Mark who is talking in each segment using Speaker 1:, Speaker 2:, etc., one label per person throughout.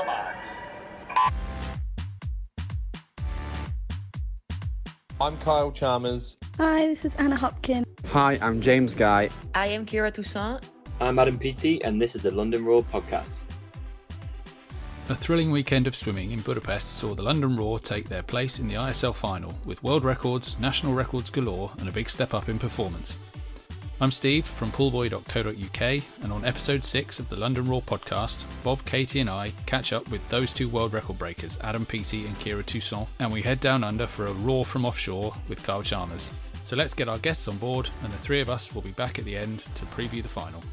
Speaker 1: mark.
Speaker 2: I'm Kyle Chalmers.
Speaker 3: Hi, this is Anna Hopkin.
Speaker 4: Hi, I'm James Guy.
Speaker 5: I am Kira Toussaint.
Speaker 6: I'm Adam Peaty, and this is the London Roar podcast.
Speaker 7: A thrilling weekend of swimming in Budapest saw the London Roar take their place in the ISL final, with world records, national records galore, and a big step up in performance. I'm Steve from poolboy.co.uk, and on episode 6 of the London Roar podcast, Bob, Katie and I catch up with those two world record breakers, Adam Peaty and Kira Toussaint, and we head down under for a Roar From Offshore with Kyle Chalmers. So let's get our guests on board, and the three of us will be back at the end to preview the final.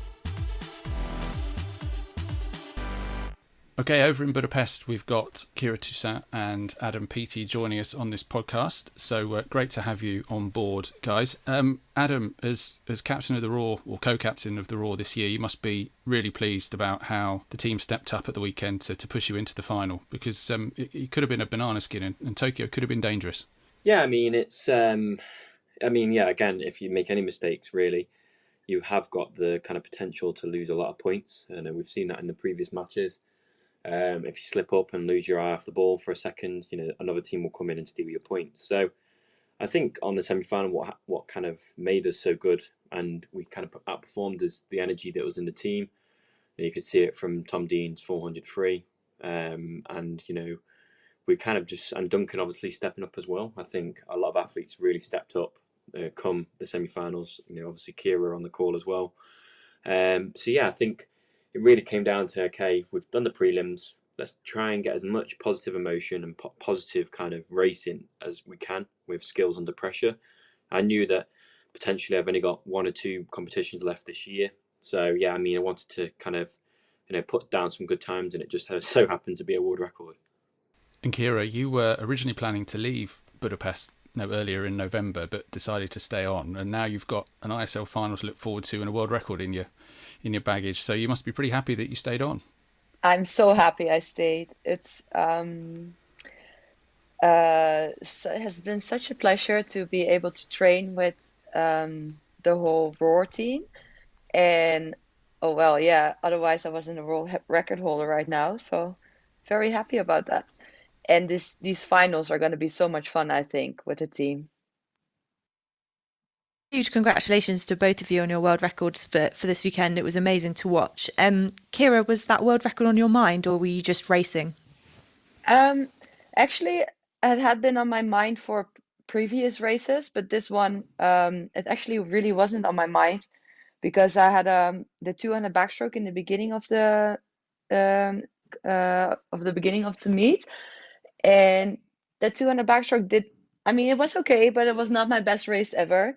Speaker 7: Okay, over in Budapest, we've got Kira Toussaint and Adam Peaty joining us on this podcast. So great to have you on board, guys. Adam, as captain of the Roar, or co-captain of the Roar this year, you must be really pleased about how the team stepped up at the weekend to push you into the final, because it could have been a banana skin, and Tokyo could have been dangerous.
Speaker 6: Yeah, I mean, again, if you make any mistakes, really, you have got the kind of potential to lose a lot of points. And we've seen that in the previous matches. If you slip up and lose your eye off the ball for a second, another team will come in and steal your points. So I think on the semi-final, what kind of made us so good and we kind of outperformed is the energy that was in the team. You could see it from Tom Dean's 400 free. And we kind of and Duncan obviously stepping up as well. I think a lot of athletes really stepped up come the semi-finals. Obviously Kira on the call as well. I think it really came down to, okay, we've done the prelims. Let's try and get as much positive emotion and positive kind of racing as we can with skills under pressure. I knew that potentially I've only got 1 or 2 competitions left this year. So, I wanted to kind of, put down some good times, and it just so happened to be a world record.
Speaker 7: And Kira, you were originally planning to leave Budapest earlier in November, but decided to stay on. And now you've got an ISL final to look forward to and a world record in your baggage, so you must be pretty happy that you stayed on.
Speaker 5: I'm so happy I stayed. It's it has been such a pleasure to be able to train with the whole Roar team, and otherwise I wasn't a world record holder right now, so very happy about that. And these finals are going to be so much fun, I think, with the team.
Speaker 8: Huge congratulations to both of you on your world records for this weekend. It was amazing to watch. Kira, was that world record on your mind, or were you just racing?
Speaker 5: Actually, it had been on my mind for previous races, but this one, it actually really wasn't on my mind, because I had the 200 backstroke in the beginning of the beginning of the meet, and the 200 backstroke it was okay, but it was not my best race ever.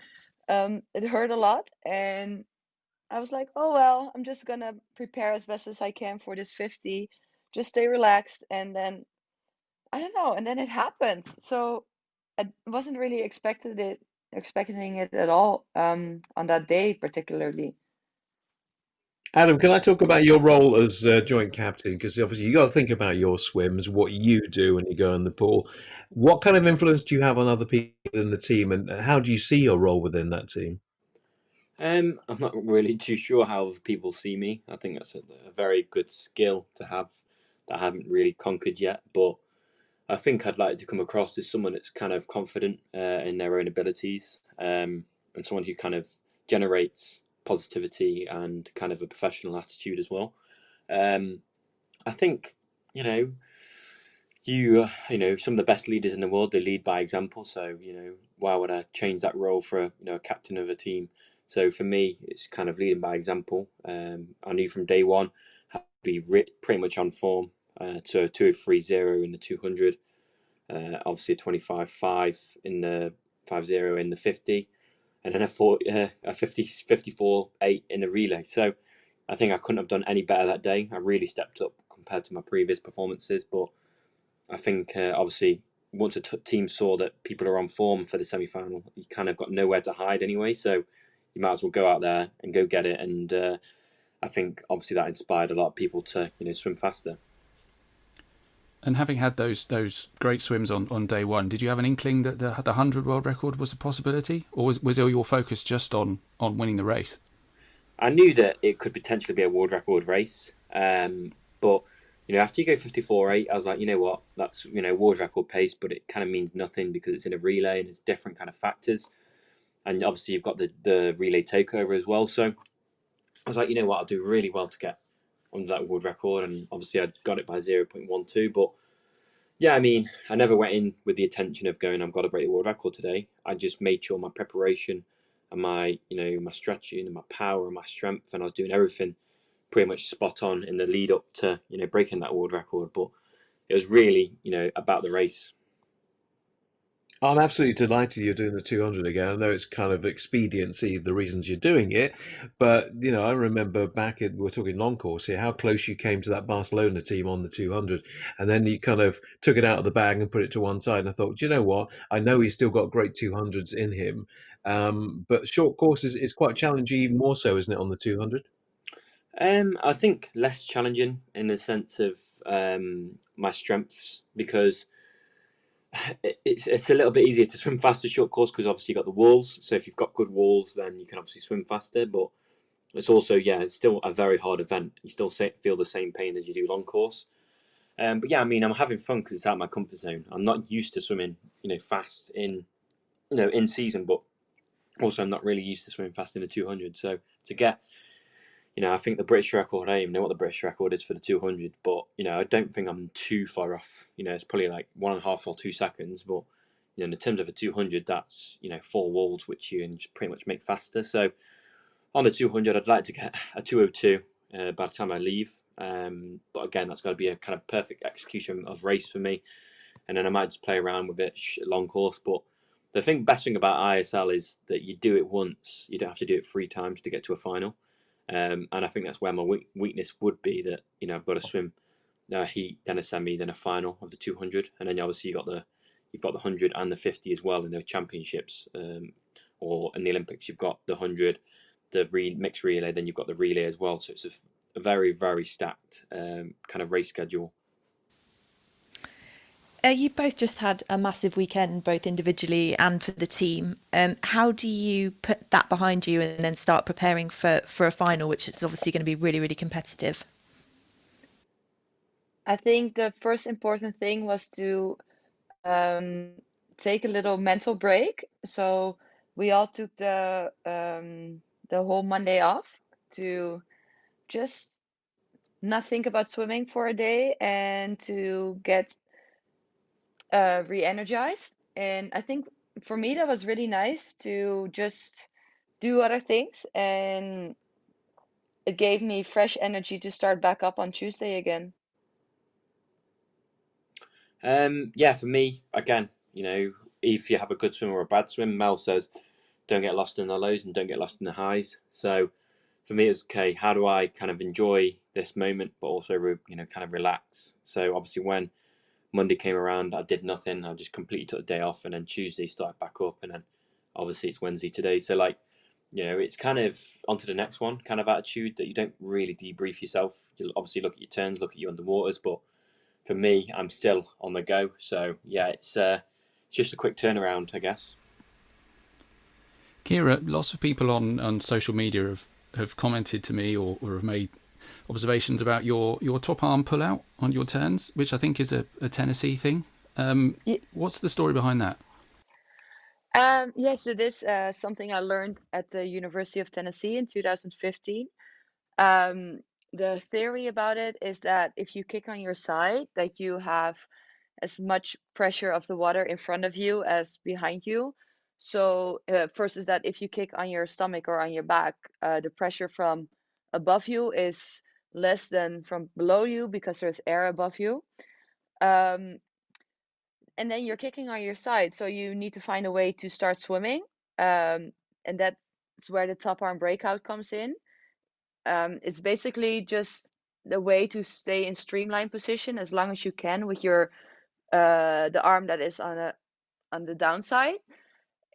Speaker 5: It hurt a lot, and I was like, oh well, I'm just gonna prepare as best as I can for this 50, just stay relaxed, and then I don't know, and then it happened. So I wasn't really expecting it at all on that day particularly.
Speaker 9: Adam, can I talk about your role as joint captain? Because obviously you got to think about your swims, what you do when you go in the pool. What kind of influence do you have on other people in the team, and how do you see your role within that team?
Speaker 6: I'm not really too sure how people see me. I think that's a very good skill to have that I haven't really conquered yet. But I think I'd like to come across as someone that's kind of confident in their own abilities, and someone who kind of generates positivity and kind of a professional attitude as well. I think, some of the best leaders in the world, they lead by example. So, why would I change that role for a captain of a team? So for me, it's kind of leading by example. I knew from day one I had to be pretty much on form to a 2:03.0 in the 200, obviously a 25.5 in the 50 in the 50, and then a 54.8 in the relay. So I think I couldn't have done any better that day. I really stepped up compared to my previous performances. But I think obviously once a team saw that people are on form for the semi-final, you kind of got nowhere to hide anyway. So you might as well go out there and go get it. And I think obviously that inspired a lot of people to swim faster.
Speaker 7: And having had those great swims on day one, did you have an inkling that the 100 world record was a possibility, or was all your focus just on winning the race?
Speaker 6: I knew that it could potentially be a world record race, but After you go 54.8, I was like, you know what, that's world record pace, but it kind of means nothing because it's in a relay and it's different kind of factors. And obviously you've got the relay takeover as well. So I was like, you know what, I'll do really well to get onto that world record, and obviously I got it by 0.12. But yeah, I mean, I never went in with the intention of going, I've got to break the world record today. I just made sure my preparation and my my strategy and my power and my strength, and I was doing everything pretty much spot on in the lead up to breaking that world record. But it was really about the race.
Speaker 9: I'm absolutely delighted you're doing the 200 again. I know it's kind of expediency, the reasons you're doing it, but I remember we're talking long course here, how close you came to that Barcelona team on the 200, and then you kind of took it out of the bag and put it to one side. And I thought, do you know what? I know he's still got great 200s in him, but short course is quite challenging, even more so, isn't it, on the 200?
Speaker 6: I think less challenging in the sense of my strengths, because it's a little bit easier to swim faster short course because obviously you've got the walls. So if you've got good walls, then you can obviously swim faster. But it's also, it's still a very hard event. You still feel the same pain as you do long course. But yeah, I mean, I'm having fun because it's out of my comfort zone. I'm not used to swimming, fast in season, but also I'm not really used to swimming fast in the 200. So to get I think the British record, I don't even know what the British record is for the 200, but, I don't think I'm too far off. It's probably like 1.5 or 2 seconds, but, in the terms of a 200, that's, 4 walls, which you can just pretty much make faster. So on the 200, I'd like to get a 202 by the time I leave. But again, that's got to be a kind of perfect execution of race for me. And then I might just play around with it long course. But the best thing about ISL is that you do it once. You don't have to do it 3 times to get to a final. And I think that's where my weakness would be, that I've got to swim a heat, then a semi, then a final of the 200, and then obviously you've got the 100 and the 50 as well in the championships, or in the Olympics you've got the 100, the mixed relay, then you've got the relay as well. So it's a very, very stacked kind of race schedule.
Speaker 8: You both just had a massive weekend, both individually and for the team. How do you put that behind you and then start preparing for a final, which is obviously going to be really, really competitive?
Speaker 5: I think the first important thing was to take a little mental break. So we all took the whole Monday off to just not think about swimming for a day and to get re-energized. And I think for me that was really nice to just do other things, and it gave me fresh energy to start back up on Tuesday again.
Speaker 6: Yeah, for me, again, if you have a good swim or a bad swim, Mel says, don't get lost in the lows and don't get lost in the highs. So for me, it's okay, how do I kind of enjoy this moment, but also, kind of relax? So obviously when Monday came around, I did nothing. I just completely took the day off, and then Tuesday started back up, and then obviously it's Wednesday today. So it's kind of onto the next one kind of attitude, that you don't really debrief yourself. You'll obviously look at your turns, look at your underwaters, but for me, I'm still on the go. So yeah, it's just a quick turnaround, I guess.
Speaker 7: Kira, lots of people on social media have commented to me or have made observations about your top arm pull out on your turns, which I think is a Tennessee thing. What's the story behind that?
Speaker 5: Yes, it is something I learned at the University of Tennessee in 2015. The theory about it is that if you kick on your side, that you have as much pressure of the water in front of you as behind you. So first is that if you kick on your stomach or on your back, the pressure from above you is less than from below you because there's air above you. And then you're kicking on your side, so you need to find a way to start swimming. And that's where the top arm breakout comes in. It's basically just the way to stay in streamline position as long as you can with your the arm that is on the downside,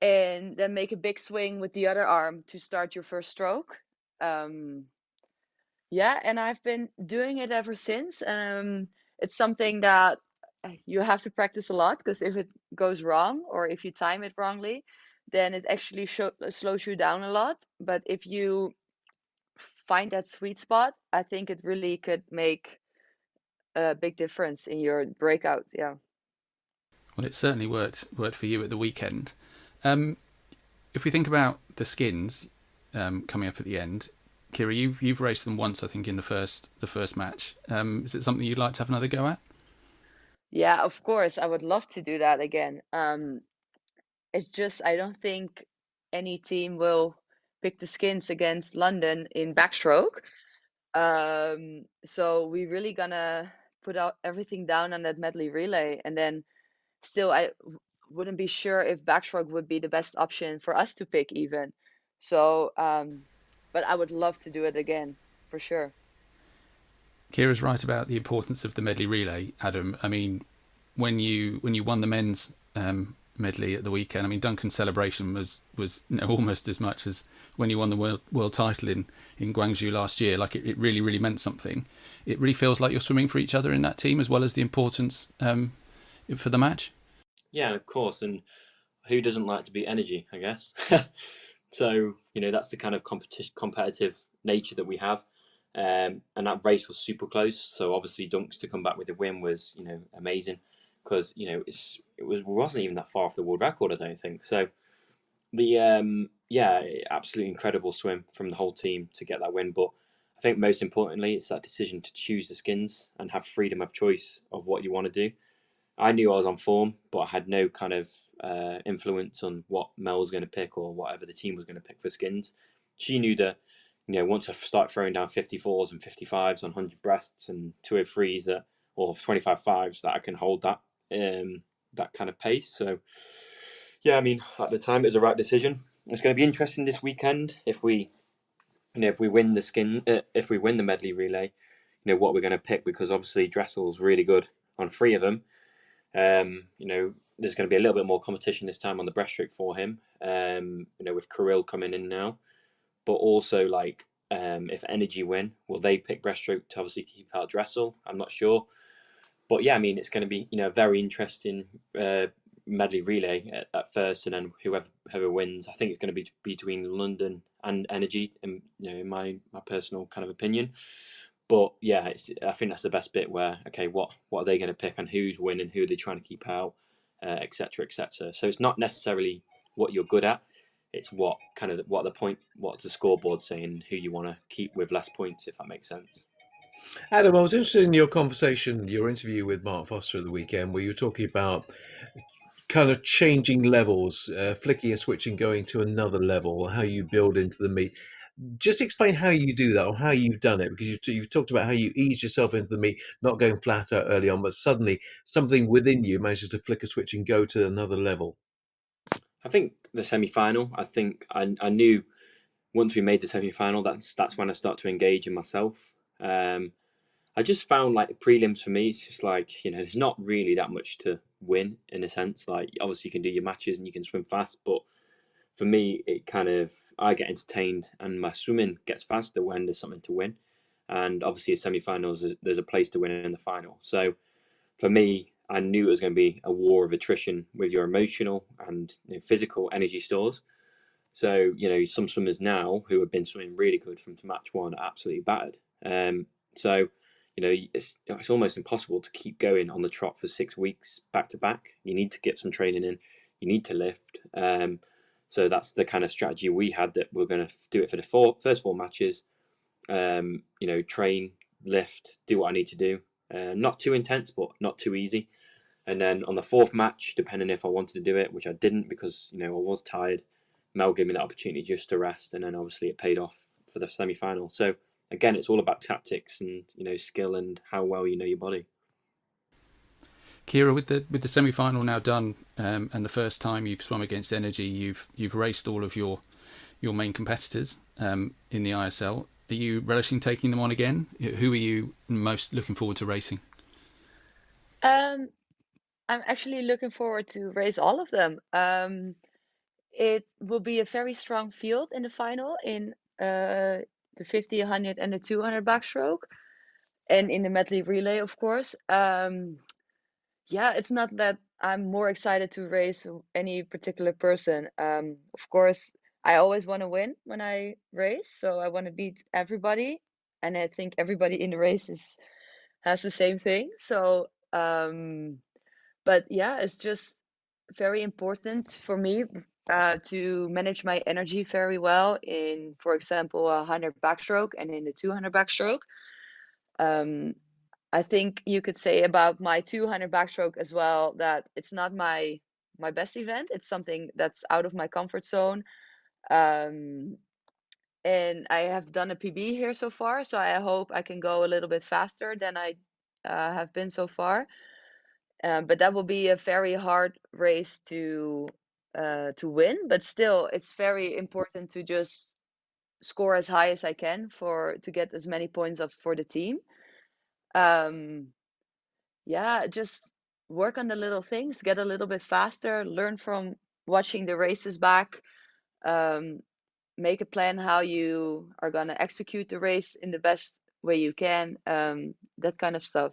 Speaker 5: and then make a big swing with the other arm to start your first stroke. Yeah, and I've been doing it ever since. It's something that you have to practice a lot, because if it goes wrong or if you time it wrongly, then it actually slows you down a lot. But if you find that sweet spot, I think it really could make a big difference in your breakout. Yeah.
Speaker 7: Well, it certainly worked for you at the weekend. If we think about the skins coming up at the end, Kira, you've raced them once, I think, in the first match. Is it something you'd like to have another go at?
Speaker 5: Yeah, of course. I would love to do that again. It's just I don't think any team will pick the skins against London in backstroke. So we really gonna put out everything down on that medley relay, and then still wouldn't be sure if backstroke would be the best option for us to pick even. So, but I would love to do it again for sure.
Speaker 7: Kira's right about the importance of the medley relay, Adam. I mean, when you won the men's medley at the weekend, I mean, Duncan's celebration was almost as much as when you won the world title in Guangzhou last year. Like it really meant something. It really feels like you're swimming for each other in that team, as well as the importance for the match.
Speaker 6: Yeah, of course. And who doesn't like to beat energy, I guess? So, that's the kind of competitive nature that we have. And that race was super close. So obviously Dunks to come back with a win was, amazing, because, it wasn't even that far off the world record, I don't think. So the, absolutely incredible swim from the whole team to get that win. But I think most importantly, it's that decision to choose the skins and have freedom of choice of what you want to do. I knew I was on form, but I had no kind of influence on what Mel was going to pick or whatever the team was going to pick for skins. She knew that, once I start throwing down 54s and 55s on 100 breasts and 203s or 25 fives, that I can hold that kind of pace. So, yeah, I mean, at the time it was the right decision. It's going to be interesting this weekend if we win if we win the medley relay, what we're going to pick, because obviously Dressel's really good on 3 of them. There's going to be a little bit more competition this time on the breaststroke for him, with Kirill coming in now. But also, if Energy win, will they pick breaststroke to obviously keep out Dressel? I'm not sure. But yeah, I mean, it's going to be, a very interesting medley relay at first, and then whoever wins, I think it's going to be between London and Energy, in my personal kind of opinion. But yeah, I think that's the best bit where, okay, what are they going to pick and who's winning, who are they trying to keep out, etc., etc. So it's not necessarily what you're good at. It's what the scoreboard's saying, who you want to keep with less points, if that makes sense.
Speaker 9: Adam, I was interested in your interview with Mark Foster at the weekend, where you were talking about kind of changing levels, flicking and switching, going to another level, how you build into the meet. Just explain how you do that or how you've done it, because you've talked about how you ease yourself into the meet, not going flat out early on, but suddenly something within you manages to flick a switch and go to another level.
Speaker 6: I think the semi-final, I knew once we made the semi-final, that's when I start to engage in myself. I just found the prelims for me, it's just there's not really that much to win in a sense. Obviously you can do your matches and you can swim fast, but for me, I get entertained and my swimming gets faster when there's something to win. And obviously, at semi-finals, there's a place to win in the final. So for me, I knew it was going to be a war of attrition with your emotional and physical energy stores. So, some swimmers now who have been swimming really good from match 1 are absolutely battered. So, it's almost impossible to keep going on the trot for 6 weeks back to back. You need to get some training in. You need to lift. So that's the kind of strategy we had, that we're going to do it for the first 4 matches. Train, lift, do what I need to do. Not too intense, but not too easy. And then on the 4th match, depending if I wanted to do it, which I didn't because, I was tired, Mel gave me that opportunity just to rest. And then obviously it paid off for the semi-final. So again, it's all about tactics and, skill and how well you know your body.
Speaker 7: Kira, with the semi-final now done, and the first time you've swum against Energy, you've raced all of your main competitors in the ISL. Are you relishing taking them on again? Who are you most looking forward to racing?
Speaker 5: I'm actually looking forward to race all of them. It will be a very strong field in the final in the 50, 100, and the 200 backstroke, and in the medley relay, of course. Yeah, it's not that I'm more excited to race any particular person. Of course, I always want to win when I race, so I want to beat everybody, and I think everybody in the race has the same thing. So, but yeah, it's just very important for me to manage my energy very well in, for example, a 100 backstroke and in the 200 backstroke. I think you could say about my 200 backstroke as well that it's not my best event. It's something that's out of my comfort zone. And I have done a PB here so far, so I hope I can go a little bit faster than I have been so far. But that will be a very hard race to win. But still, it's very important to just score as high as I can to get as many points up for the team. Yeah, just work on the little things, get a little bit faster, learn from watching the races back, make a plan how you are going to execute the race in the best way you can, that kind of stuff.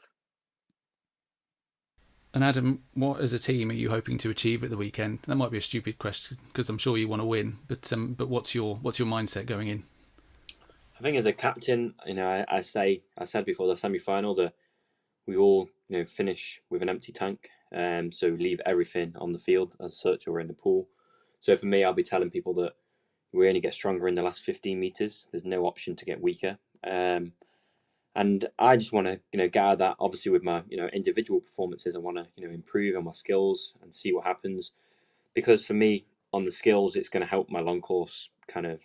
Speaker 7: And Adam, what as a team are you hoping to achieve at the weekend? That might be a stupid question because I'm sure you want to win, but what's your mindset going in?
Speaker 6: I think as a captain, I said before the semi-final that we all finish with an empty tank, so leave everything on the field as such or in the pool. So for me, I'll be telling people that we only get stronger in the last 15 meters. There's no option to get weaker. And I just want to, get out of that. Obviously, with my, individual performances, I want to, improve on my skills and see what happens. Because for me, on the skills, it's going to help my long course kind of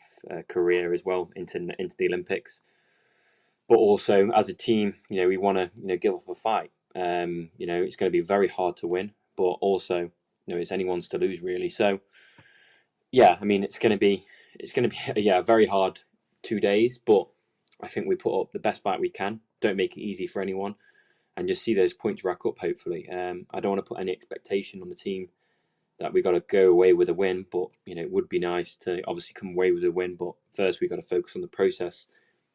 Speaker 6: career as well into the Olympics. But also, as a team, we want to, give up a fight. It's going to be very hard to win, but also, it's anyone's to lose really. So, yeah, I mean, it's going to be a very hard 2 days, but I think we put up the best fight we can. Don't make it easy for anyone, and just see those points rack up. Hopefully, I don't want to put any expectation on the team that we got to go away with a win, but it would be nice to obviously come away with a win. But first, we got to focus on the process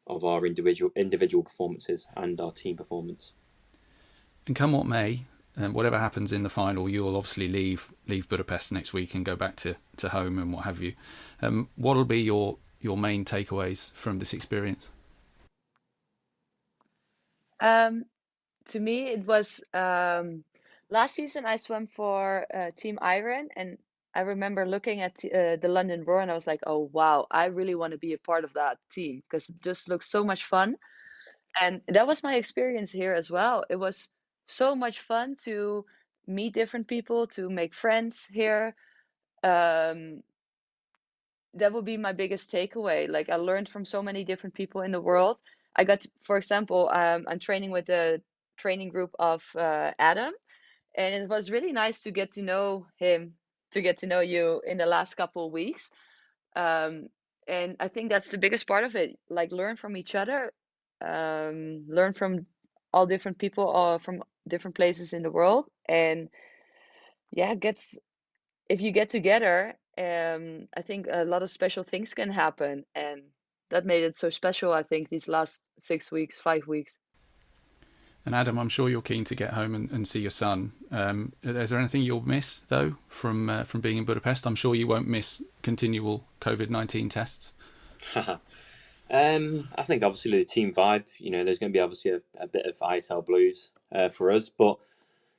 Speaker 6: of our individual performances and our team performance.
Speaker 7: And come what may, whatever happens in the final, you'll obviously leave Budapest next week and go back to home and what have you. What'll be your main takeaways from this experience?
Speaker 5: To me, it was last season I swam for Team Iron, and I remember looking at the London Roar, and I was like, oh wow, I really want to be a part of that team because it just looks so much fun. And that was my experience here as well. It was so much fun to meet different people, to make friends here. That would be my biggest takeaway. Like, I learned from so many different people in the world. I got to, for example, I'm training with the training group of Adam, and it was really nice to get to know him, to get to know you in the last couple of weeks. And I think that's the biggest part of it. Like, learn from each other, learn from all different people from different places in the world. And yeah, if you get together, I think a lot of special things can happen. And that made it so special, I think, these last 6 weeks, 5 weeks.
Speaker 7: And Adam, I'm sure you're keen to get home and see your son. Is there anything you'll miss, though, from being in Budapest? I'm sure you won't miss continual COVID-19 tests.
Speaker 6: I think obviously the team vibe, there's going to be obviously a bit of ISL blues for us. But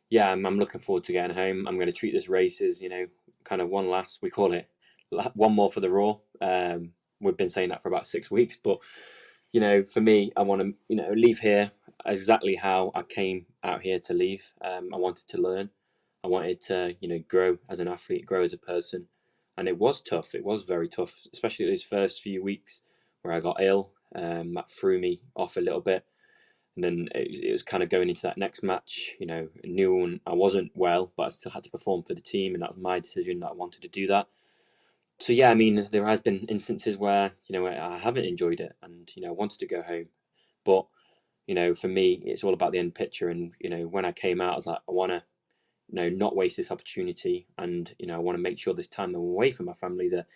Speaker 6: yeah, I'm looking forward to getting home. I'm going to treat this race as, kind of one last, we call it one more for the Roar. We've been saying that for about 6 weeks. But, for me, I want to, leave here exactly how I came out here to leave. I wanted to learn. I wanted to, grow as an athlete, grow as a person. And it was tough. It was very tough, especially those first few weeks where I got ill. That threw me off a little bit. And then it was kind of going into that next match, knew I wasn't well, but I still had to perform for the team. And that was my decision that I wanted to do that. So, yeah, I mean, there has been instances where, I haven't enjoyed it and, I wanted to go home. But, for me, it's all about the end picture. And, when I came out, I was like, I want to, not waste this opportunity. And, I want to make sure this time I'm away from my family that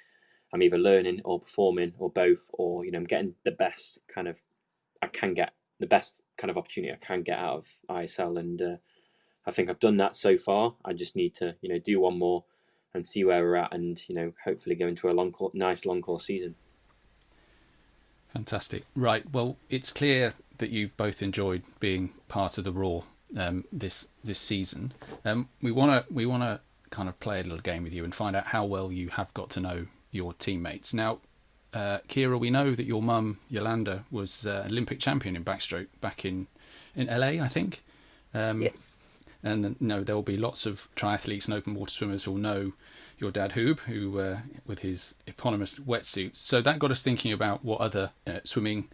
Speaker 6: I'm either learning or performing or both, or, I'm getting the best kind of, I can get the best kind of opportunity I can get out of ISL. And I think I've done that so far. I just need to, do one more and see where we're at and, hopefully go into a nice long course season.
Speaker 7: Fantastic. Right. Well, it's clear that you've both enjoyed being part of the Roar this season. We want to kind of play a little game with you and find out how well you have got to know your teammates. Now, Kira, we know that your mum Yolanda was Olympic champion in backstroke back in LA, I think.
Speaker 5: Yes.
Speaker 7: And there will be lots of triathletes and open water swimmers who'll know your dad Hoob, who with his eponymous wetsuits. So that got us thinking about what other swimming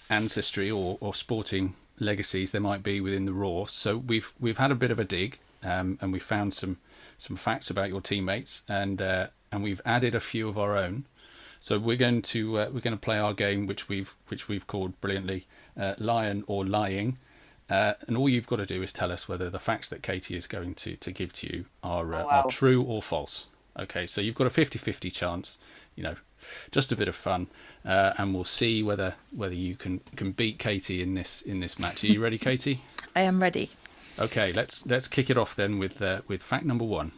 Speaker 7: ancestry or sporting legacies there might be within the Roar. So we've had a bit of a dig, and we found some facts about your teammates, and we've added a few of our own. So we're going to play our game, which we've called brilliantly Lion or Lying. And all you've got to do is tell us whether the facts that Katie is going to give to you are true or false. Okay, so you've got a 50-50 chance, just a bit of fun, and we'll see whether you can beat Katie in this match. Are you ready, Katie?
Speaker 8: I am ready.
Speaker 7: Okay, let's kick it off then with fact number 1.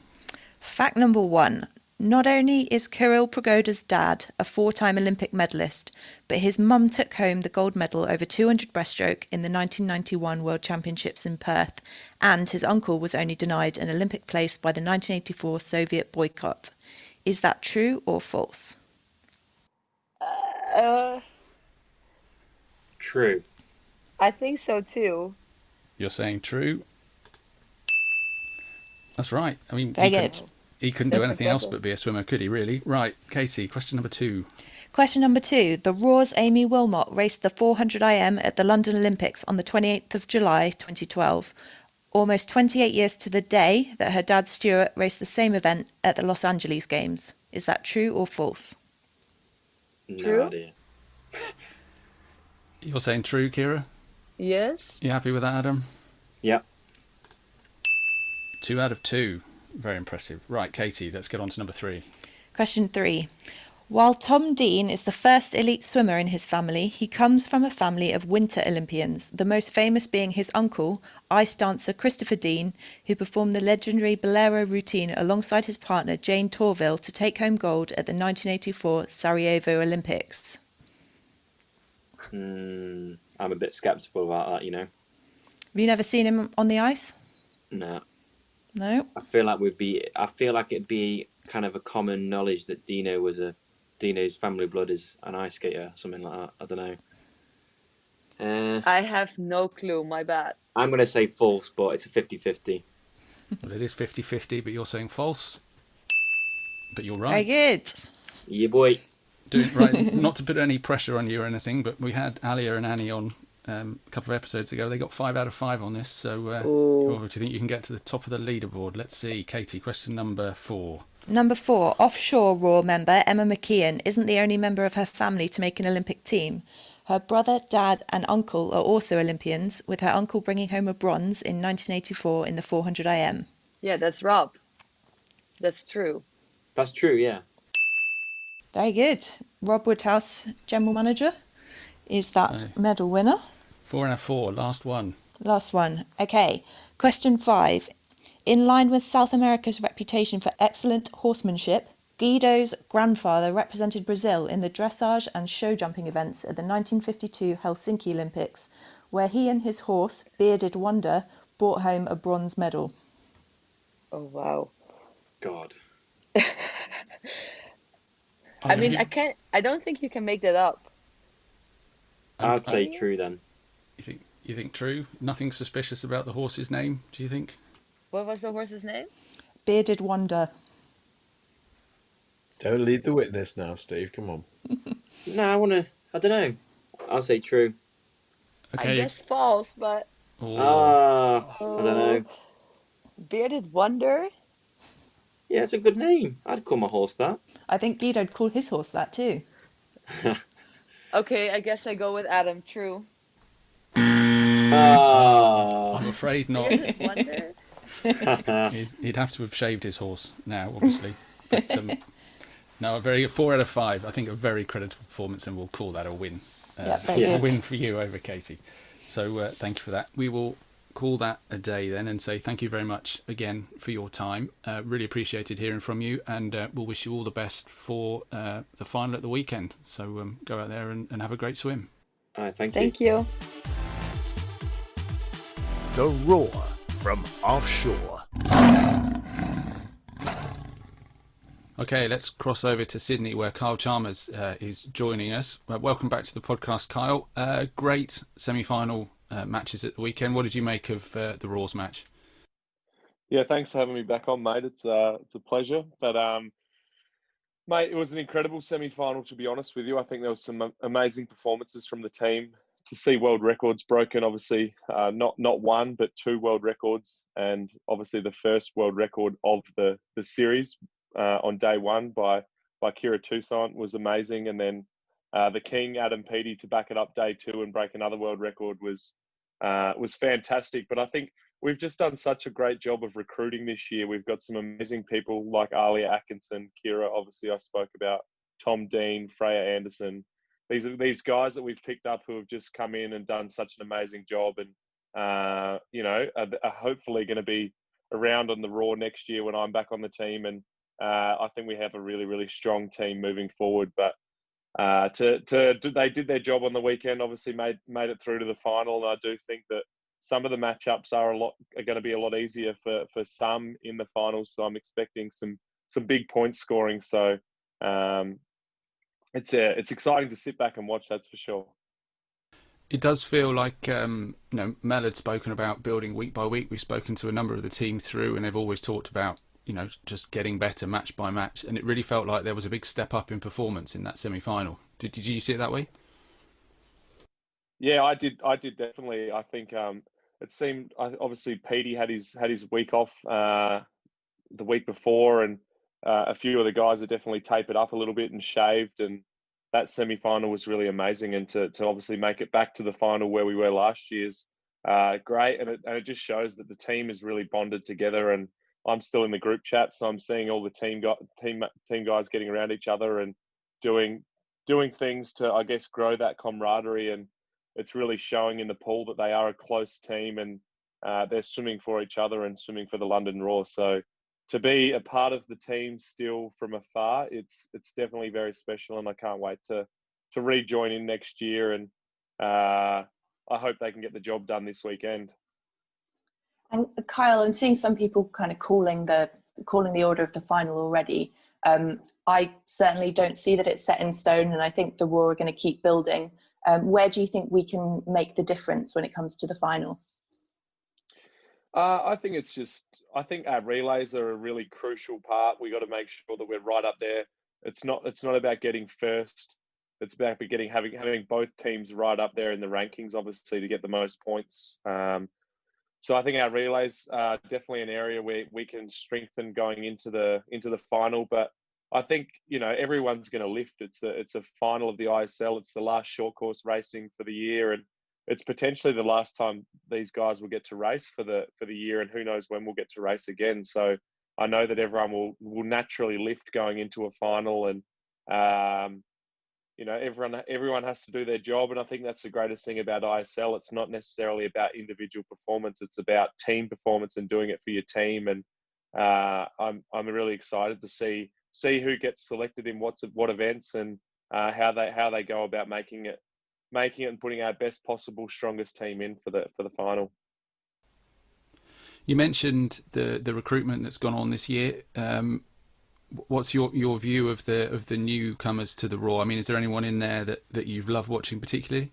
Speaker 8: Fact number 1. Not only is Kirill Prigoda's dad a 4-time Olympic medalist, but his mum took home the gold medal over 200 breaststroke in the 1991 World Championships in Perth, and his uncle was only denied an Olympic place by the 1984 Soviet boycott. Is that true or false?
Speaker 6: True.
Speaker 5: I think so too.
Speaker 7: You're saying true? That's right. I mean,
Speaker 8: Very good.
Speaker 7: He couldn't do
Speaker 5: That's
Speaker 7: anything else
Speaker 5: impressive.
Speaker 7: but be a swimmer, could he, really? Right, Katie, question number 2.
Speaker 8: Question number 2. The Roar's Amy Wilmot raced the 400 IM at the London Olympics on the 28th of July 2012, almost 28 years to the day that her dad Stuart raced the same event at the Los Angeles Games. Is that true or false?
Speaker 5: True.
Speaker 6: No idea.
Speaker 7: You're saying true, Kira?
Speaker 5: Yes.
Speaker 7: You happy with that, Adam?
Speaker 6: Yep.
Speaker 7: 2 out of 2. Very impressive. Right, Katie, let's get on to number 3.
Speaker 8: Question 3. While Tom Dean is the first elite swimmer in his family, he comes from a family of winter Olympians, the most famous being his uncle, ice dancer Christopher Dean, who performed the legendary Bolero routine alongside his partner Jane Torville to take home gold at the 1984 Sarajevo Olympics.
Speaker 6: I'm a bit sceptical about that,
Speaker 8: Have you never seen him on the ice?
Speaker 6: No.
Speaker 8: No?
Speaker 6: I feel like it'd be kind of a common knowledge that Dino's family blood is an ice skater, something like that. I don't know.
Speaker 5: I have no clue. My bad.
Speaker 6: I'm going to say false, but it's a 50-50.
Speaker 7: Well, it is 50-50, but you're saying false. But you're right.
Speaker 8: Very good.
Speaker 6: Yeah, boy.
Speaker 7: Right, not to put any pressure on you or anything, but we had Alia and Annie on a couple of episodes ago. They got 5 out of 5 on this, so do you think you can get to the top of the leaderboard? Let's see. Katie, question number 4.
Speaker 8: Number 4. Offshore Roar member Emma McKeon isn't the only member of her family to make an Olympic team. Her brother, dad and uncle are also Olympians, with her uncle bringing home a bronze in 1984 in the 400 IM.
Speaker 5: Yeah, that's Rob. That's true.
Speaker 6: That's true, yeah.
Speaker 8: Very good. Rob Woodhouse, general manager, is that medal winner.
Speaker 7: 4 out of 4, last one.
Speaker 8: Last one. Okay. Question 5. In line with South America's reputation for excellent horsemanship, Guido's grandfather represented Brazil in the dressage and show jumping events at the 1952 Helsinki Olympics, where he and his horse, Bearded Wonder, brought home a bronze medal.
Speaker 5: Oh wow.
Speaker 6: God.
Speaker 5: I mean, I don't think you can make that up.
Speaker 6: I'd say true then.
Speaker 7: You think true? Nothing suspicious about the horse's name, do you think?
Speaker 5: What was the horse's name?
Speaker 8: Bearded Wonder.
Speaker 9: Don't lead the witness now, Steve. Come on.
Speaker 6: No, I don't know. I'll say true.
Speaker 7: Okay.
Speaker 5: I guess false, but
Speaker 6: I don't know.
Speaker 5: Bearded Wonder?
Speaker 6: Yeah, it's a good name. I'd call my horse that.
Speaker 8: I think Guido'd call his horse that too.
Speaker 5: Okay, I guess I go with Adam. True.
Speaker 7: I'm afraid not.
Speaker 5: Bearded Wonder?
Speaker 7: He'd have to have shaved his horse now, obviously. But no, a 4 out of 5. I think a very creditable performance, and we'll call that a win.
Speaker 8: Very
Speaker 7: A
Speaker 8: good.
Speaker 7: win for you over Katie. So thank you for that. We will call that a day then and say thank you very much again for your time. Really appreciated hearing from you, and we'll wish you all the best for the final at the weekend. So go out there and have a great swim.
Speaker 6: Thank you.
Speaker 5: Thank you.
Speaker 1: The Roar From Offshore.
Speaker 7: Okay, let's cross over to Sydney, where Kyle Chalmers is joining us. Welcome back to the podcast, Kyle. Great semi-final matches at the weekend. What did you make of the Roar's match?
Speaker 2: Yeah, thanks for having me back on, mate. It's a pleasure. But mate, it was an incredible semi-final, to be honest with you. I think there was some amazing performances from the team. To see world records broken, obviously, not one but 2 world records, and obviously the first world record of the series on day 1 by Kira Toussaint was amazing, and then the King Adam Peaty to back it up day 2 and break another world record was fantastic. But I think we've just done such a great job of recruiting this year. We've got some amazing people like Alia Atkinson, Kira, obviously I spoke about, Tom Dean, Freya Anderson. These guys that we've picked up who have just come in and done such an amazing job, and are hopefully going to be around on the Raw next year when I'm back on the team. And I think we have a really, really strong team moving forward. But they did their job on the weekend. Obviously made it through to the final, and I do think that some of the matchups are going to be a lot easier for some in the finals. So I'm expecting some big point scoring. So it's exciting to sit back and watch. That's for sure.
Speaker 7: It does feel like Mel had spoken about building week by week. We've spoken to a number of the team through, and they've always talked about just getting better match by match. And it really felt like there was a big step up in performance in that semi-final. Did you see it that way?
Speaker 2: Yeah, I did definitely. I think it seemed obviously Peaty had his week off the week before, and a few of the guys have definitely tapered up a little bit and shaved, and that semi-final was really amazing. And to obviously make it back to the final where we were last year's great, and it just shows that the team is really bonded together. And I'm still in the group chat, so I'm seeing all the team guys getting around each other and doing things to, I guess, grow that camaraderie. And it's really showing in the pool that they are a close team, and they're swimming for each other and swimming for the London Raw. So to be a part of the team still from afar, it's definitely very special, and I can't wait to rejoin in next year. And I hope they can get the job done this weekend.
Speaker 4: And Kyle, I'm seeing some people kind of calling the order of the final already. I certainly don't see that it's set in stone, and I think the Roar are going to keep building. Where do you think we can make the difference when it comes to the final?
Speaker 2: I think our relays are a really crucial part. We got to make sure that we're right up there. It's not about getting first. It's about having both teams right up there in the rankings, obviously, to get the most points. So I think our relays are definitely an area where we can strengthen going into the final. But I think everyone's going to lift. It's a final of the ISL. It's the last short course racing for the year, and it's potentially the last time these guys will get to race for the year, and who knows when we'll get to race again. So I know that everyone will naturally lift going into a final, and everyone has to do their job. And I think that's the greatest thing about ISL. It's not necessarily about individual performance. It's about team performance and doing it for your team. And I'm really excited to see who gets selected in what events, and how they go about making it and putting our best possible, strongest team in for the final.
Speaker 7: You mentioned the recruitment that's gone on this year. What's your view of the newcomers to the Raw? I mean, is there anyone in there that you've loved watching particularly?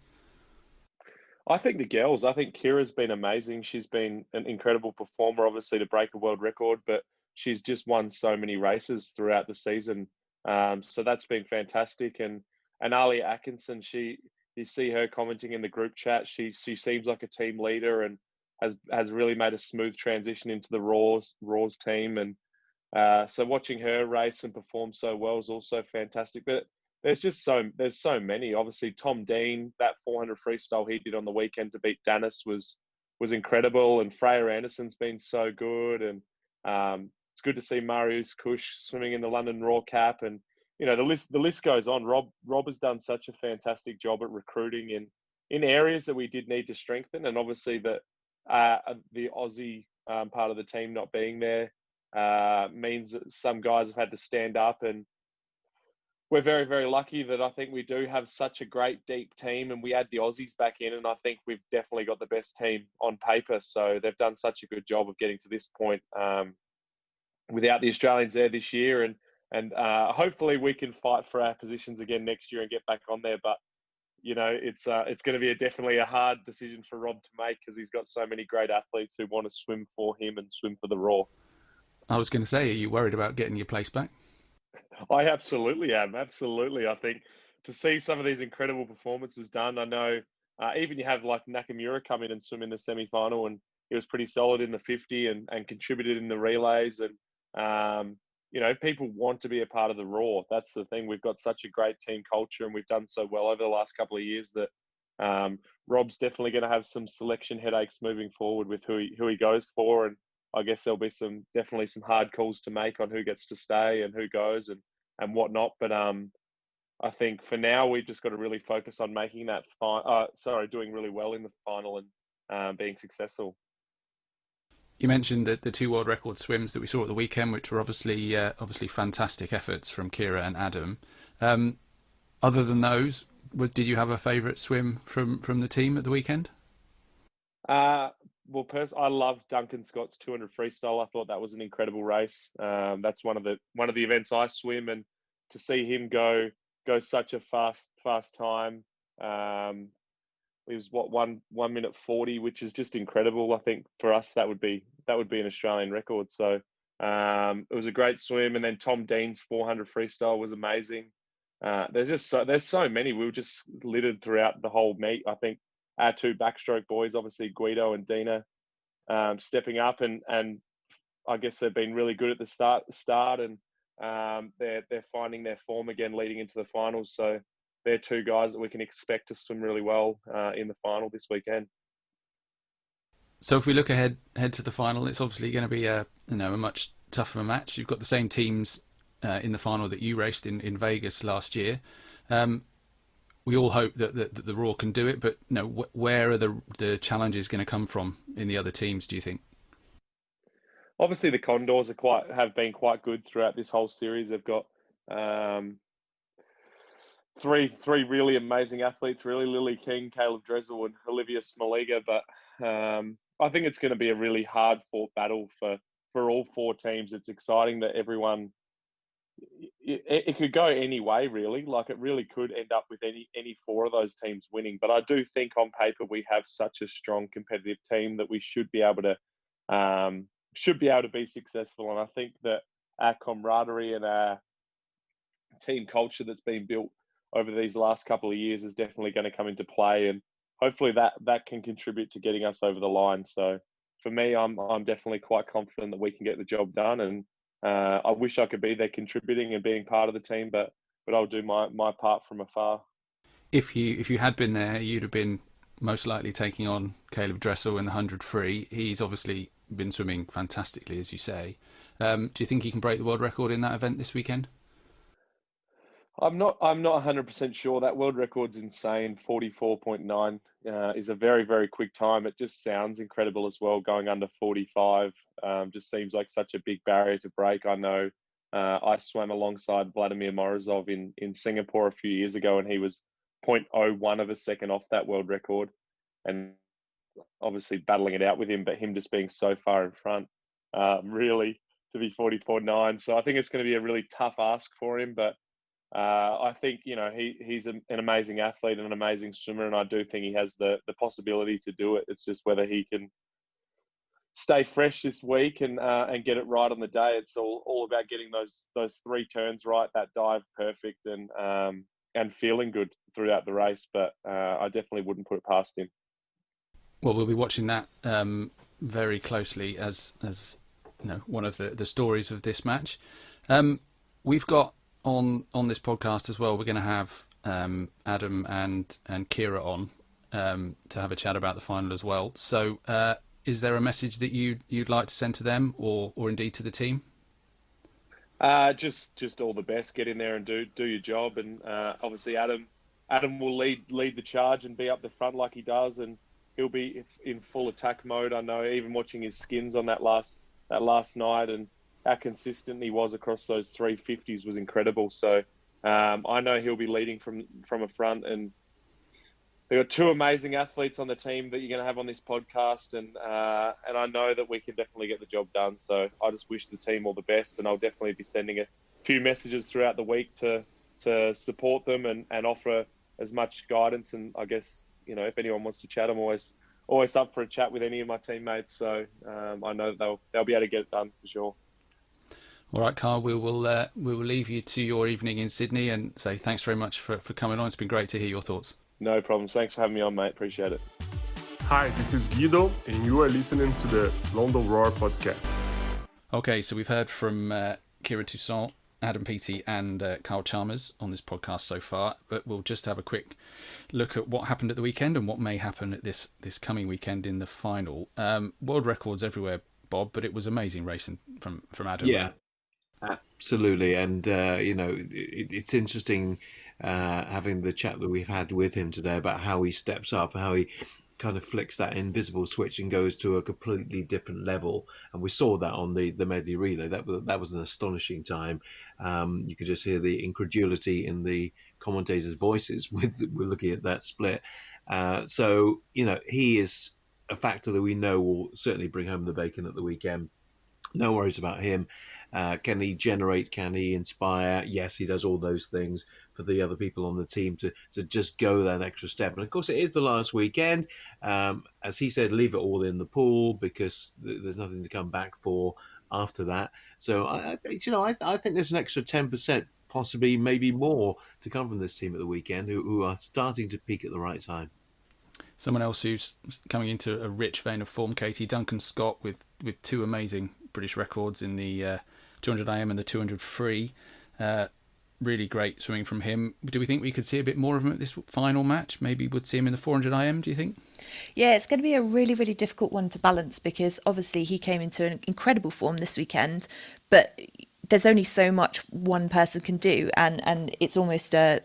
Speaker 2: I think the girls. I think Kira's been amazing. She's been an incredible performer, obviously, to break a world record, but she's just won so many races throughout the season. So that's been fantastic. And Alia Atkinson, you see her commenting in the group chat. She seems like a team leader and has really made a smooth transition into the Raw's team. And so watching her race and perform so well is also fantastic. But there's so many. Obviously, Tom Dean, that 400 freestyle he did on the weekend to beat Danis was incredible. And Freya Anderson's been so good. And it's good to see Marius Kush swimming in the London Raw cap. And the list goes on. Rob has done such a fantastic job at recruiting in areas that we did need to strengthen. And obviously the Aussie part of the team not being there means that some guys have had to stand up. And we're very, very lucky that I think we do have such a great deep team, and we add the Aussies back in, and I think we've definitely got the best team on paper. So they've done such a good job of getting to this point without the Australians there this year, and hopefully we can fight for our positions again next year and get back on there. But it's going to be definitely a hard decision for Rob to make, because he's got so many great athletes who want to swim for him and swim for the Roar.
Speaker 7: I was going to say, are you worried about getting your place back?
Speaker 2: I absolutely am. Absolutely. I think to see some of these incredible performances done, I know even you have like Nakamura come in and swim in the semi-final, and he was pretty solid in the 50 and contributed in the relays. And, people want to be a part of the Roar. That's the thing. We've got such a great team culture, and we've done so well over the last couple of years that Rob's definitely going to have some selection headaches moving forward with who he goes for. And I guess there'll be definitely some hard calls to make on who gets to stay and who goes and whatnot. But I think for now we've just got to really focus on making that doing really well in the final and being successful.
Speaker 7: You mentioned that the 2 world record swims that we saw at the weekend, which were obviously fantastic efforts from Kira and Adam. Other than those, did you have a favourite swim from the team at the weekend?
Speaker 2: Well, I loved Duncan Scott's 200 freestyle. I thought that was an incredible race. That's one of the events I swim, and to see him go such a fast time. It was 1 minute 40, which is just incredible. I think for us that would be an Australian record. So it was a great swim, and then Tom Dean's 400 freestyle was amazing. There's so many. We were just littered throughout the whole meet. I think our 2 backstroke boys, obviously Guido and Dina, stepping up, and I guess they've been really good at the start, and they're finding their form again leading into the finals. So they're 2 guys that we can expect to swim really well in the final this weekend.
Speaker 7: So if we look ahead to the final, it's obviously going to be a much tougher match. You've got the same teams in the final that you raced in Vegas last year. We all hope that the Roar can do it, but where are the challenges going to come from in the other teams, do you think?
Speaker 2: Obviously, the Condors have been quite good throughout this whole series. They've got three really amazing athletes, really, Lily King, Caleb Dressel, and Olivia Smoliga. But I think it's going to be a really hard-fought battle for all 4 teams. It's exciting that everyone... It could go any way, really. Like, it really could end up with any 4 of those teams winning. But I do think on paper we have such a strong competitive team that we should be able to be successful. And I think that our camaraderie and our team culture that's been built over these last couple of years is definitely going to come into play, and hopefully that can contribute to getting us over the line. So for me, I'm definitely quite confident that we can get the job done, and I wish I could be there contributing and being part of the team, but I'll do my part from afar.
Speaker 7: If you had been there, you'd have been most likely taking on Caleb Dressel in the 100 free. He's obviously been swimming fantastically, as you say. Do you think he can break the world record in that event this weekend?
Speaker 2: I'm not 100% sure. That world record's insane. 44.9 is a very, very quick time. It just sounds incredible as well. Going under 45 just seems like such a big barrier to break. I know I swam alongside Vladimir Morozov in Singapore a few years ago, and he was 0.01 of a second off that world record, and obviously battling it out with him, but him just being so far in front, really, to be 44.9. So I think it's going to be a really tough ask for him, but I think, he's an amazing athlete and an amazing swimmer, and I do think he has the possibility to do it. It's just whether he can stay fresh this week and get it right on the day. It's all about getting those 3 turns right, that dive perfect, and feeling good throughout the race. But I definitely wouldn't put it past him.
Speaker 7: Well, we'll be watching that very closely as one of the stories of this match. We've got on this podcast as well, we're going to have Adam and Kira on to have a chat about the final as well. So is there a message that you'd like to send to them or indeed to the team?
Speaker 2: Just all the best. Get in there and do your job. And obviously Adam will lead the charge and be up the front like he does, and he'll be in full attack mode. I know, even watching his skins on that last night, and how consistent he was across those 350s was incredible. So I know he'll be leading from a front, and they've got two amazing athletes on the team that you're going to have on this podcast, and I know that we can definitely get the job done. So I just wish the team all the best, and I'll definitely be sending a few messages throughout the week to support them and offer as much guidance. And I guess, if anyone wants to chat, I'm always up for a chat with any of my teammates. So I know that they'll be able to get it done for sure.
Speaker 7: All right, Kyle, we will leave you to your evening in Sydney and say thanks very much for coming on. It's been great to hear your thoughts.
Speaker 2: No problems. Thanks for having me on, mate. Appreciate it.
Speaker 10: Hi, this is Guido, and you are listening to the London Roar podcast.
Speaker 7: Okay, so we've heard from Kieran Toussaint, Adam Peaty and Kyle Chalmers on this podcast so far, but we'll just have a quick look at what happened at the weekend and what may happen at this coming weekend in the final. World records everywhere, Bob, but it was amazing racing from Adam.
Speaker 9: Yeah, absolutely. And, it's interesting having the chat that we've had with him today about how he steps up, how he kind of flicks that invisible switch and goes to a completely different level. And we saw that on the medley relay. That was an astonishing time. You could just hear the incredulity in the commentators' voices with looking at that split. So, he is a factor that we know will certainly bring home the bacon at the weekend. No worries about him. Can he generate? Can he inspire? Yes, he does all those things for the other people on the team to just go that extra step. And of course, it is the last weekend. As he said, leave it all in the pool because there's nothing to come back for after that. So I think there's an extra 10%, possibly maybe more, to come from this team at the weekend who are starting to peak at the right time.
Speaker 7: Someone else who's coming into a rich vein of form, Katie, Duncan Scott, with two amazing British records in the 200 IM and the 200 free. Really great swimming from him. Do we think we could see a bit more of him at this final match? Maybe we'd see him in the 400 IM, do you think?
Speaker 8: Yeah, it's going to be a really, really difficult one to balance because obviously he came into an incredible form this weekend, but there's only so much one person can do, and it's almost a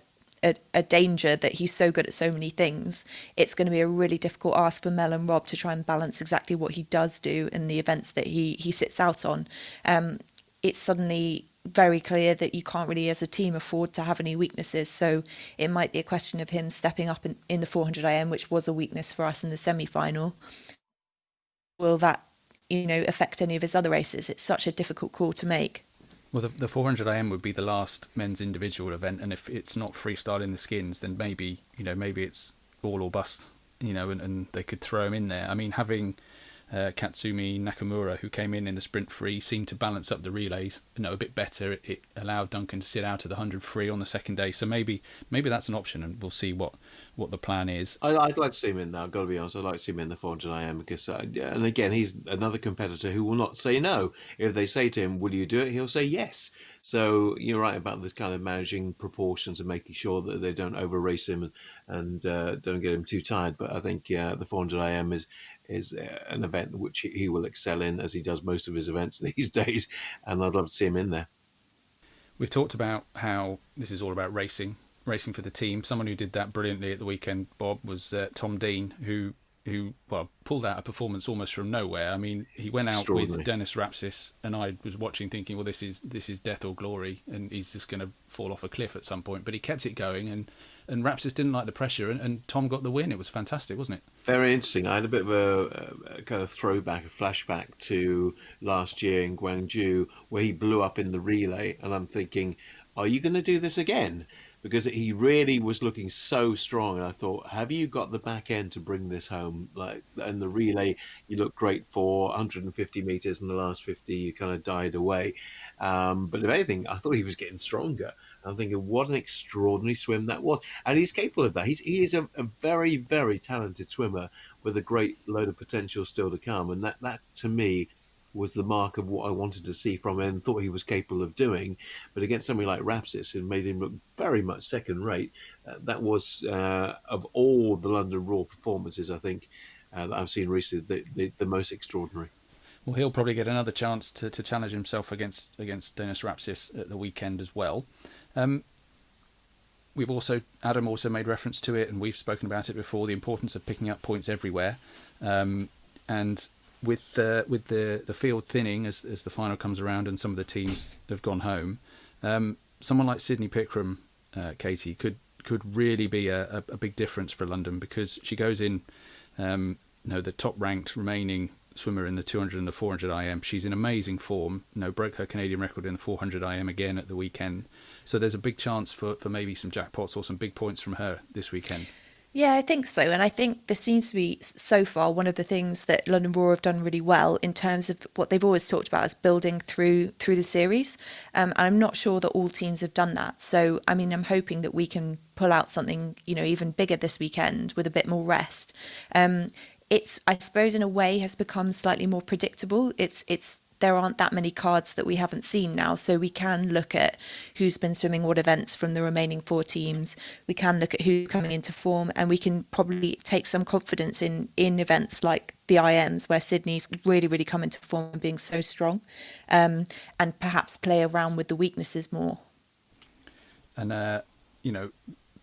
Speaker 8: danger that he's so good at so many things. It's going to be a really difficult ask for Mel and Rob to try and balance exactly what he does do in the events that he sits out on. It's suddenly very clear that you can't really as a team afford to have any weaknesses, so it might be a question of him stepping up in the 400 IM, which was a weakness for us in the semi-final. Will that affect any of his other races? It's such a difficult call to make.
Speaker 7: Well, the 400 IM would be the last men's individual event, and if it's not freestyle in the skins, then maybe it's all or bust, and they could throw him in there. I mean, having Katsumi Nakamura, who came in the sprint free, seemed to balance up the relays a bit better. It allowed Duncan to sit out of the 100 free on the second day, so maybe that's an option, and we'll see what the plan is.
Speaker 9: I'd like to see him in there. I've got to be honest. I'd like to see him in the 400 IM because, and again, he's another competitor who will not say no. If they say to him, "Will you do it?" he'll say yes. So you're right about this kind of managing proportions and making sure that they don't over race him and don't get him too tired. But I think the 400 IM is an event which he will excel in, as he does most of his events these days, and I'd love to see him in there.
Speaker 7: We've talked about how this is all about racing for the team. Someone who did that brilliantly at the weekend, Bob, was Tom Dean, who pulled out a performance almost from nowhere. I mean, he went out with Dennis Rapsis, and I was watching thinking, well, this is death or glory, and he's just going to fall off a cliff at some point. But he kept it going, and Rapsis didn't like the pressure, and Tom got the win. It was fantastic, wasn't it?
Speaker 9: Very interesting. I had a bit of a kind of throwback, a flashback to last year in Guangzhou, where he blew up in the relay, and I'm thinking, are you going to do this again? Because he really was looking so strong, and I thought, have you got the back end to bring this home? And the relay, you looked great for 150 meters, and the last 50 you kind of died away. But if anything, I thought he was getting stronger. I'm thinking, what an extraordinary swim that was, and he's capable of that. He is a very, very talented swimmer with a great load of potential still to come, and that to me was the mark of what I wanted to see from him and thought he was capable of doing. But against somebody like Rapsis, who made him look very much second rate, that was, of all the London Roar performances, I think, that I've seen recently, the most extraordinary.
Speaker 7: Well, he'll probably get another chance to challenge himself against Dennis Rapsis at the weekend as well. Adam also made reference to it, and we've spoken about it before, the importance of picking up points everywhere. And with the field thinning as the final comes around and some of the teams have gone home, someone like Sydney Pickram, Katie, could really be a big difference for London, because she goes in, the top ranked remaining swimmer in the 200 and the 400 IM. She's in amazing form. Broke her Canadian record in the 400 IM again at the weekend. So there's a big chance for maybe some jackpots or some big points from her this weekend.
Speaker 8: Yeah, I think so. And I think this seems to be, so far, one of the things that London Roar have done really well in terms of what they've always talked about is building through the series. And I'm not sure that all teams have done that. So, I mean, I'm hoping that we can pull out something, even bigger this weekend with a bit more rest. It's, I suppose, in a way, has become slightly more predictable. There aren't that many cards that we haven't seen now, so we can look at who's been swimming what events from the remaining 4 teams. We can look at who's coming into form, and we can probably take some confidence in events like the IMs, where Sydney's really, really come into form and being so strong, and perhaps play around with the weaknesses more.
Speaker 7: And,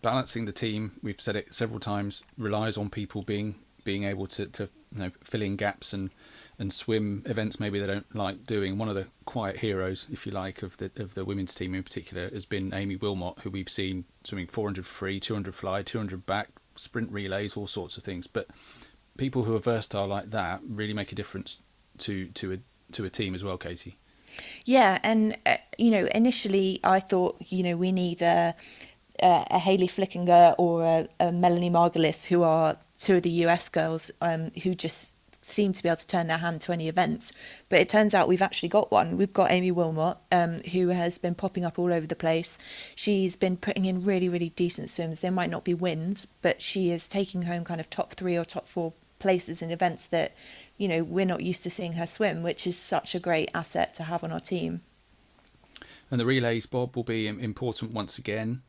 Speaker 7: balancing the team, we've said it several times, relies on people being able to fill in gaps and swim events maybe they don't like doing. One of the quiet heroes, if you like, of the women's team in particular has been Amy Wilmot, who we've seen swimming 400 free, 200 fly, 200 back, sprint relays, all sorts of things. But people who are versatile like that really make a difference to a team as well, Katie.
Speaker 8: Yeah, and initially I thought we need a Hayley Flickinger or a Melanie Margulis, who are 2 of the US girls who just seem to be able to turn their hand to any events. But it turns out we've actually got one. We've got Amy Wilmot, who has been popping up all over the place. She's been putting in really, really decent swims. They might not be wins, but she is taking home kind of top 3 or top 4 places in events that, we're not used to seeing her swim, which is such a great asset to have on our team.
Speaker 7: And the relays, Bob, will be important once again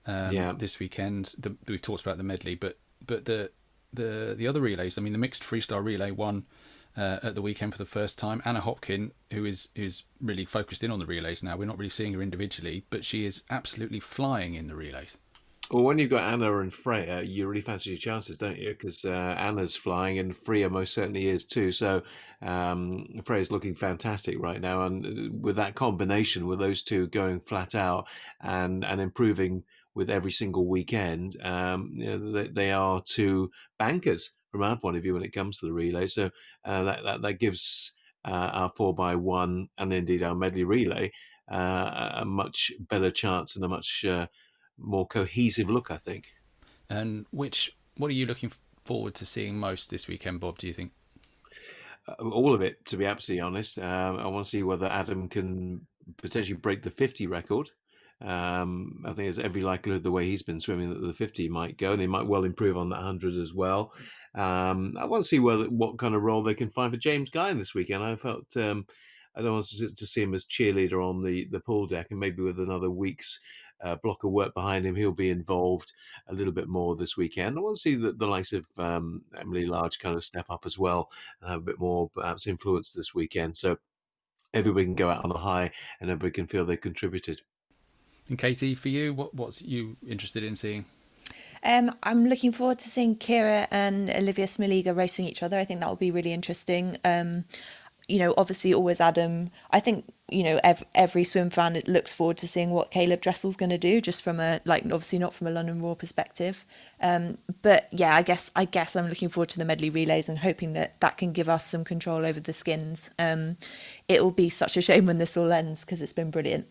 Speaker 7: this weekend. We've talked about the medley, but the other relays, I mean, the mixed freestyle relay won at the weekend for the first time. Anna Hopkin, who is really focused in on the relays now. We're not really seeing her individually, but she is absolutely flying in the relays.
Speaker 9: Well, when you've got Anna and Freya, you really fancy your chances, don't you? Because Anna's flying and Freya most certainly is too. So Freya's looking fantastic right now. And with that combination, with those two going flat out and improving with every single weekend, they are 2 bankers from our point of view when it comes to the relay. So that gives our 4x1 and indeed our medley relay a much better chance and a much more cohesive look, I think.
Speaker 7: And what are you looking forward to seeing most this weekend, Bob, do you think?
Speaker 9: All of it, to be absolutely honest. I want to see whether Adam can potentially break the 50 record. I think there's every likelihood the way he's been swimming that the 50 might go, and he might well improve on that 100 as well. I want to see what kind of role they can find for James Guyon this weekend. I felt I don't want to see him as cheerleader on the pool deck, and maybe with another week's block of work behind him, he'll be involved a little bit more this weekend. I want to see the likes of Emily Large kind of step up as well and have a bit more perhaps influence this weekend. So everybody can go out on a high and everybody can feel they contributed.
Speaker 7: And Katie, for you, what's you interested in seeing?
Speaker 8: I'm looking forward to seeing Kira and Olivia Smiliga racing each other. I think that will be really interesting. Obviously always Adam. I think, every swim fan looks forward to seeing what Caleb Dressel's going to do, just from obviously not from a London Roar perspective. But yeah, I guess I'm looking forward to the medley relays and hoping that can give us some control over the skins. It will be such a shame when this all ends, because it's been brilliant.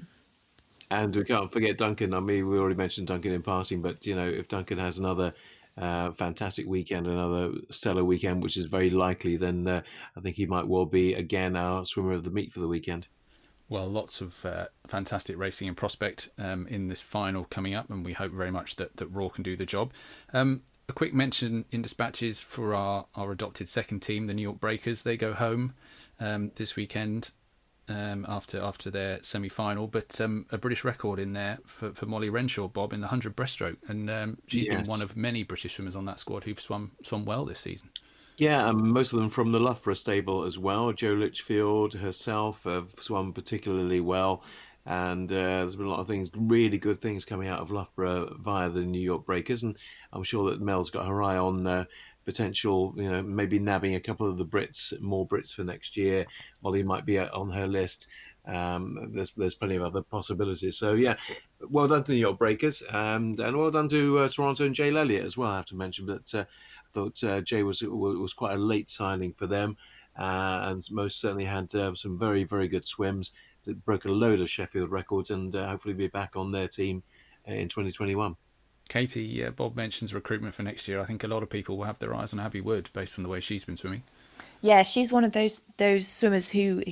Speaker 9: And we can't forget Duncan. I mean, we already mentioned Duncan in passing, but if Duncan has another fantastic weekend, another stellar weekend, which is very likely, then I think he might well be again our swimmer of the meet for the weekend.
Speaker 7: Well, lots of fantastic racing in prospect in this final coming up, and we hope very much that Roar can do the job. A quick mention in dispatches for our adopted second team, the New York Breakers. They go home this weekend after their semi-final, but a British record in there for Molly Renshaw, Bob, in the 100 breaststroke, and she's been one of many British swimmers on that squad who've swum well this season.
Speaker 9: Yeah, and most of them from the Loughborough stable as well. Jo Litchfield herself have swum particularly well, and there's been a lot of really good things coming out of Loughborough via the New York Breakers, and I'm sure that Mel's got her eye on potential, maybe nabbing a couple of the more Brits for next year. Molly might be on her list. there's plenty of other possibilities. So yeah, well done to the Yacht Breakers, and well done to Toronto and Jay Elliott as well. I have to mention, but I thought Jay was quite a late signing for them, and most certainly had some very, very good swims that broke a load of Sheffield records, and hopefully be back on their team in 2021.
Speaker 7: Katie, Bob mentions recruitment for next year. I think a lot of people will have their eyes on Abby Wood based on the way she's been swimming.
Speaker 8: Yeah, she's one of those swimmers who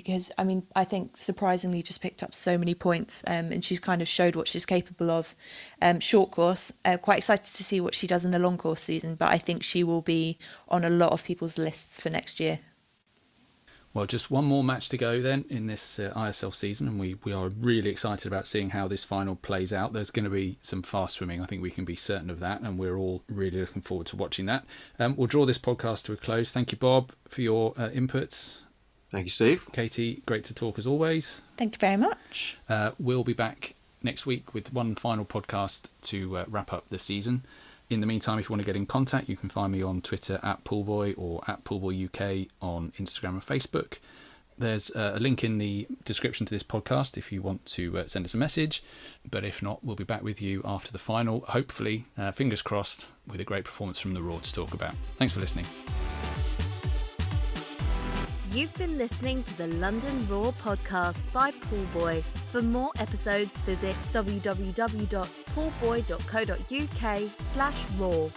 Speaker 8: I think surprisingly just picked up so many points, and she's kind of showed what she's capable of. Short course, quite excited to see what she does in the long course season, but I think she will be on a lot of people's lists for next year.
Speaker 7: Well, just one more match to go then in this ISL season, and we are really excited about seeing how this final plays out. There's going to be some fast swimming, I think we can be certain of that, and we're all really looking forward to watching that. We'll draw this podcast to a close. Thank you, Bob, for your inputs.
Speaker 9: Thank you, Steve.
Speaker 7: Katie, great to talk as always.
Speaker 8: Thank you very much.
Speaker 7: We'll be back next week with one final podcast to wrap up the season. In the meantime, if you want to get in contact, you can find me on Twitter @Poolboy or @PoolboyUK on Instagram and Facebook. There's a link in the description to this podcast if you want to send us a message. But if not, we'll be back with you after the final, hopefully, fingers crossed, with a great performance from the Roar to talk about. Thanks for listening.
Speaker 11: You've been listening to the London Roar podcast by Poolboy. For more episodes, visit www.poolboy.co.uk/roar.